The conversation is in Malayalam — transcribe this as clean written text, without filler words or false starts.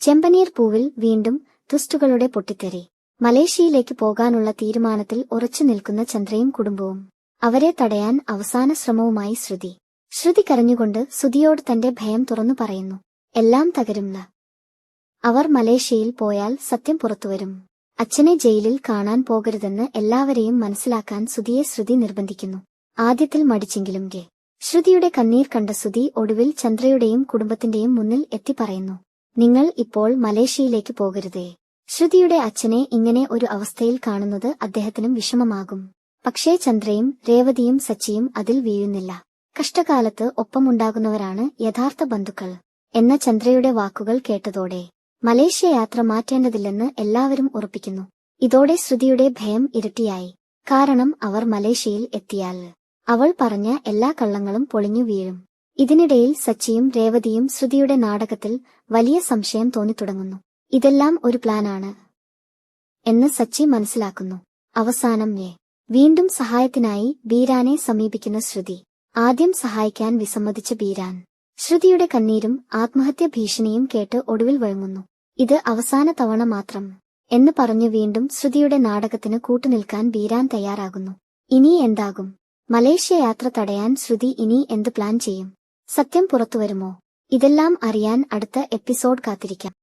ചെമ്പനീർ പൂവിൽ വീണ്ടും ട്വിസ്റ്റുകളുടെ പൊട്ടിത്തെറി. മലേഷ്യയിലേക്ക് പോകാനുള്ള തീരുമാനത്തിൽ ഉറച്ചു നിൽക്കുന്ന ചന്ദ്രയും കുടുംബവും. അവരെ തടയാൻ അവസാന ശ്രമവുമായി ശ്രുതി. ശ്രുതി കരഞ്ഞുകൊണ്ട് സുധിയോട് തന്റെ ഭയം തുറന്നു പറയുന്നു. എല്ലാം തകരുംല. അവർ മലേഷ്യയിൽ പോയാൽ സത്യം പുറത്തുവരും. അച്ഛനെ ജയിലിൽ കാണാൻ പോകരുതെന്ന് എല്ലാവരെയും മനസ്സിലാക്കാൻ സുധിയെ ശ്രുതി നിർബന്ധിക്കുന്നു. ആദ്യത്തിൽ മടിച്ചെങ്കിലും ശ്രുതിയുടെ കണ്ണീർ കണ്ട സുധി ഒടുവിൽ ചന്ദ്രയുടെയും കുടുംബത്തിന്റെയും മുന്നിൽ എത്തി പറയുന്നു. നിങ്ങൾ ഇപ്പോൾ മലേഷ്യയിലേക്ക് പോകരുതേ. ശ്രുതിയുടെ അച്ഛനെ ഇങ്ങനെ ഒരു അവസ്ഥയിൽ കാണുന്നത് അദ്ദേഹത്തിനും വിഷമമാകും. പക്ഷേ ചന്ദ്രയും രേവതിയും സച്ചിയും അതിൽ വീഴുന്നില്ല. കഷ്ടകാലത്ത് ഒപ്പമുണ്ടാകുന്നവരാണ് യഥാർത്ഥ ബന്ധുക്കൾ എന്ന ചന്ദ്രയുടെ വാക്കുകൾ കേട്ടതോടെ മലേഷ്യ യാത്ര മാറ്റേണ്ടതില്ലെന്ന് എല്ലാവരും ഉറപ്പിക്കുന്നു. ഇതോടെ ശ്രുതിയുടെ ഭയം ഇരട്ടിയായി. കാരണം അവർ മലേഷ്യയിൽ എത്തിയാൽ അവൾ പറഞ്ഞ എല്ലാ കള്ളങ്ങളും പൊളിഞ്ഞു വീഴും. ഇതിനിടയിൽ സച്ചിയും രേവതിയും ശ്രുതിയുടെ നാടകത്തിൽ വലിയ സംശയം തോന്നിത്തുടങ്ങുന്നു. ഇതെല്ലാം ഒരു പ്ലാനാണ് എന്ന് സച്ചി മനസ്സിലാക്കുന്നു. അവസാനം വീണ്ടും സഹായത്തിനായി ബീരാനെ സമീപിക്കുന്ന ശ്രുതി. ആദ്യം സഹായിക്കാൻ വിസമ്മതിച്ച ബീരാൻ ശ്രുതിയുടെ കണ്ണീരും ആത്മഹത്യാ ഭീഷണിയും കേട്ട് ഒടുവിൽ വഴങ്ങുന്നു. ഇത് അവസാന തവണ മാത്രം എന്ന് പറഞ്ഞു വീണ്ടും ശ്രുതിയുടെ നാടകത്തിന് കൂട്ടുനിൽക്കാൻ ബീരാൻ തയ്യാറാകുന്നു. ഇനി എന്താകും? മലേഷ്യ യാത്ര തടയാൻ ശ്രുതി ഇനി എന്ത് പ്ലാൻ ചെയ്യും? സത്യം പുറത്തുവരുമോ? ഇതെല്ലാം അറിയാൻ അടുത്ത എപ്പിസോഡ് കാത്തിരിക്കാം.